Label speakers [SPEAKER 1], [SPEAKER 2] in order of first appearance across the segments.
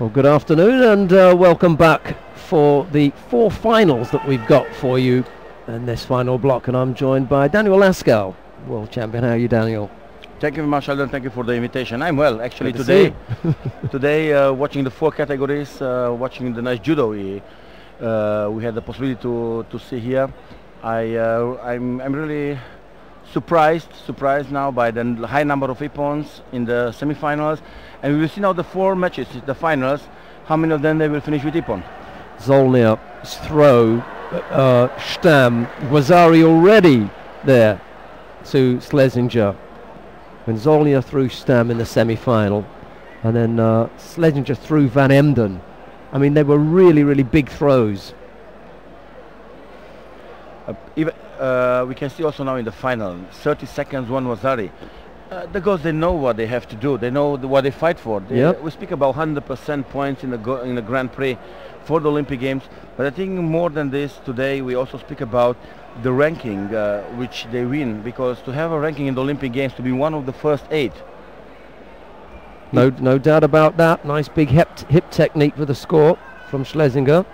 [SPEAKER 1] Well, good afternoon and welcome back for the 4 finals that we've got for you in this final block, and I'm joined by Daniel Lascaux, world champion. How are you, Daniel?
[SPEAKER 2] Thank you very much, Sheldon. Thank you for the invitation. I'm well, actually. Today, watching the 4 categories, watching the nice judo we had the possibility to see here. I'm really surprised now by the high number of ippons in the semi-finals, and we will see now the 4 matches, the finals, how many of them they will finish with ippon.
[SPEAKER 1] Zolnir, throw, Stam, Woozaari already there to Schlesinger. When Zolnir threw Stam in the semi-final, and then Schlesinger threw Van Emden. I mean, they were really big throws.
[SPEAKER 2] We can see also now in the final, 30 seconds, one Woozaari. The girls, they know what they have to do. They know what they fight for. We speak about 100% points in the Grand Prix for the Olympic Games. But I think more than this, today we also speak about the ranking which they win. Because to have a ranking in the Olympic Games, to be one of the first 8.
[SPEAKER 1] No doubt about that. Nice big hip technique for the score from Schlesinger.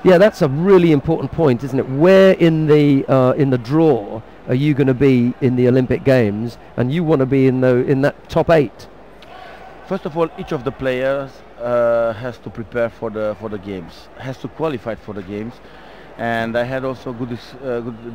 [SPEAKER 1] Yeah, that's a really important point, isn't it? Where in the draw are you going to be in the Olympic Games? And you want to be in that top 8.
[SPEAKER 2] First of all, each of the players has to prepare for the games, has to qualify for the games. And I had also good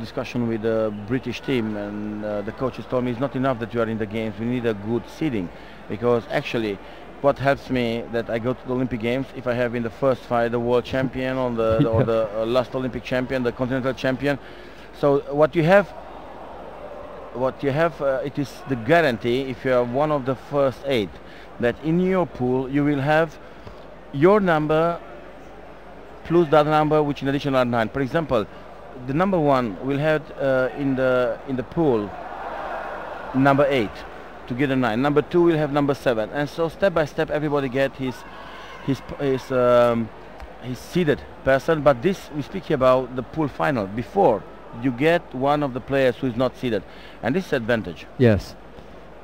[SPEAKER 2] discussion with the British team, and the coaches told me it's not enough that you are in the games. We need a good seeding, because actually, what helps me that I go to the Olympic Games if I have in the first fight the world champion or the last Olympic champion, the continental champion. So what you have, it is the guarantee if you are one of the first 8 that in your pool you will have your number plus that number, which in addition are 9. For example, the number 1 will have in the pool number 8. To get a 9. Number 2 will have number 7, and so step by step everybody get his seeded person. But this, we speak about the pool final before you get one of the players who is not seeded, and this is advantage.
[SPEAKER 1] Yes,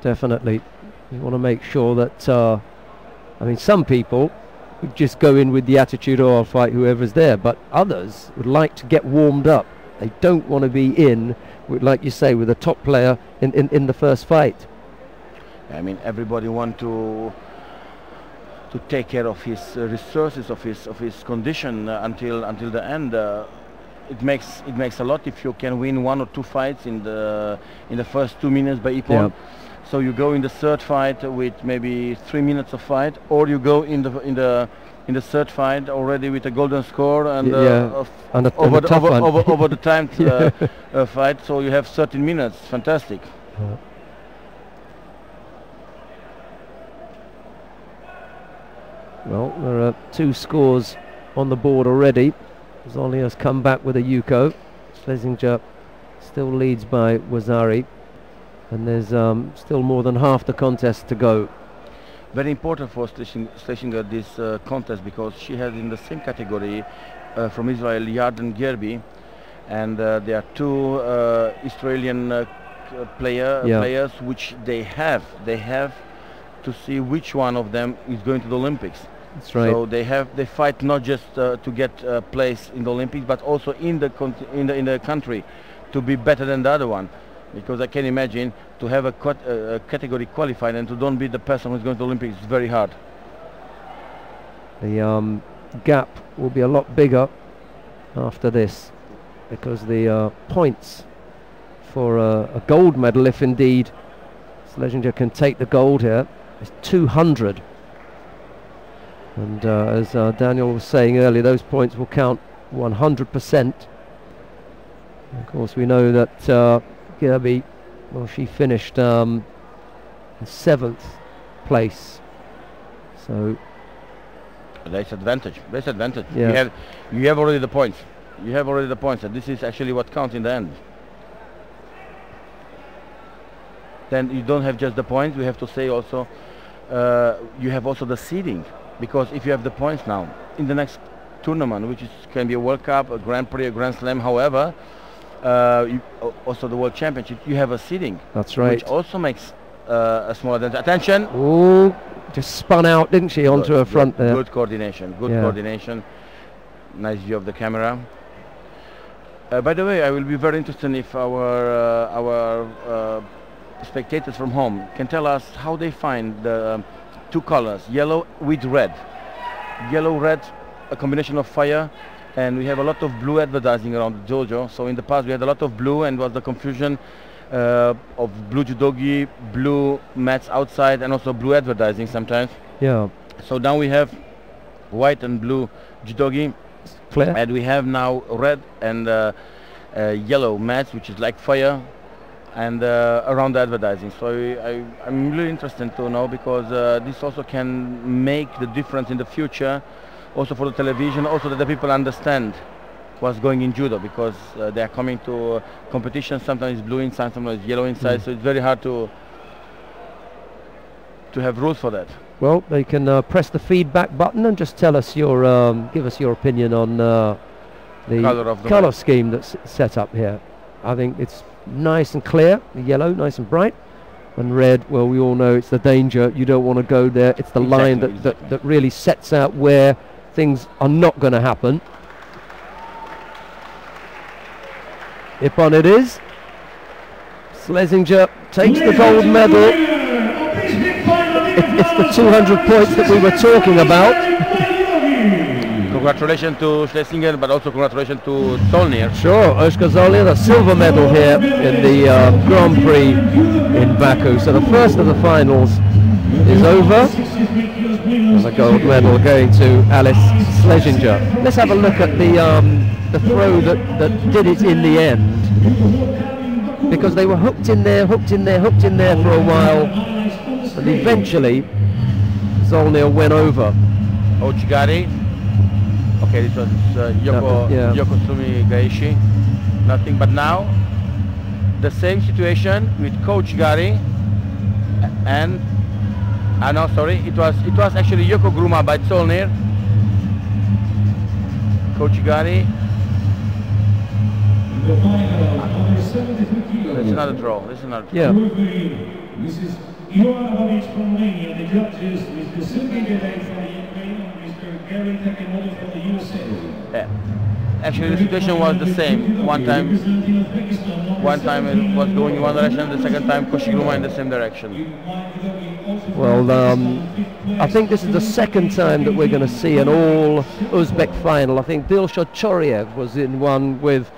[SPEAKER 1] definitely. You want to make sure that I mean, some people would just go in with the attitude, oh, I'll fight whoever's there, but others would like to get warmed up. They don't want to be in with, like you say, with a top player in the first fight.
[SPEAKER 2] I mean, everybody wants to take care of his resources, of his condition until the end. It makes a lot if you can win 1 or 2 fights in the first 2 minutes by ippon. So you go in the 3rd fight with maybe 3 minutes of fight, or you go in the 3rd fight already with a golden score and over the timed fight. So you have 13 minutes. Fantastic.
[SPEAKER 1] Well, there are 2 scores on the board already. Zolnir has come back with a Yoko. Schlesinger still leads by Woozaari, and there's still more than half the contest to go.
[SPEAKER 2] Very important for Schlesinger this contest, because she has in the same category from Israel Yarden Gherbi, and there are 2 Israeli players which they have to see which one of them is going to the Olympics.
[SPEAKER 1] That's right.
[SPEAKER 2] So they fight not just to get a place in the Olympics, but also in the country to be better than the other one. Because I can imagine to have a category qualified and to don't be the person who's going to the Olympics is very hard.
[SPEAKER 1] The gap will be a lot bigger after this, because the points for a gold medal, if indeed Schlesinger can take the gold here, is 200. And as Daniel was saying earlier, those points will count 100%. Of course, we know that Gherbi, well, she finished in 7th place. So
[SPEAKER 2] that's advantage. That's advantage.
[SPEAKER 1] Yeah.
[SPEAKER 2] You have already the points. You have already the points, and this is actually what counts in the end. Then you don't have just the points. We have to say also you have also the seeding, because if you have the points now in the next tournament, which can be a World Cup, a Grand Prix, a Grand Slam, however, also the World Championship, you have a seeding.
[SPEAKER 1] That's right.
[SPEAKER 2] Which also makes a small advantage. Attention!
[SPEAKER 1] Ooh, just spun out, didn't she, onto her front there.
[SPEAKER 2] Good coordination, good coordination. Nice view of the camera. By the way, I will be very interested if our spectators from home can tell us how they find the two colors, yellow with red. Yellow, red, a combination of fire, and we have a lot of blue advertising around the dojo. So in the past we had a lot of blue, and was the confusion of blue judogi, blue mats outside, and also blue advertising sometimes.
[SPEAKER 1] Yeah.
[SPEAKER 2] So now we have white and blue judogi.
[SPEAKER 1] Clear.
[SPEAKER 2] And we have now red and yellow mats, which is like fire, and around the advertising. So I'm really interested to know, because this also can make the difference in the future, also for the television, also that the people understand what's going in judo, because they are coming to competition. Sometimes it's blue inside, sometimes it's yellow inside. So it's very hard to have rules for that.
[SPEAKER 1] Well, they can press the feedback button and just tell us your, give us your opinion on the colour scheme that's set up here. I think it's nice and clear, the yellow nice and bright, and red, well, we all know it's the danger, you don't want to go there. It's the line that really sets out where things are not going to happen. Ippon it is. Schlesinger takes the gold medal. It's the 200 points that we were talking about.
[SPEAKER 2] Congratulations to Schlesinger, but also congratulations to ZOLNIR.
[SPEAKER 1] Sure, Urska ZOLNIR, the silver medal here in the Grand Prix in Baku. So the first of the finals is over. And the gold medal going to Alis Schlesinger. Let's have a look at the throw that did it in the end. Because they were hooked in there for a while. And eventually, ZOLNIR went over.
[SPEAKER 2] Ochi. Okay, this was Yoko Sumi Gaishi. Nothing, but now the same situation with Coach Gary and no, sorry, it was actually Yoko Gruma by ZOLNIR. Coach Gary. That's another draw. This is another draw.
[SPEAKER 1] Yeah.
[SPEAKER 3] From Romania, the judges, Mr. Zelzingeer from Ukraine, Mr. Gary Takemoto from the USA.
[SPEAKER 2] Yeah. Actually, the situation was the same. One time it was going in one direction, the second time Koshiguma in the same direction.
[SPEAKER 1] Well, I think this is the second time that we're going to see an all Uzbek final. I think Dilshad Choriev was in one with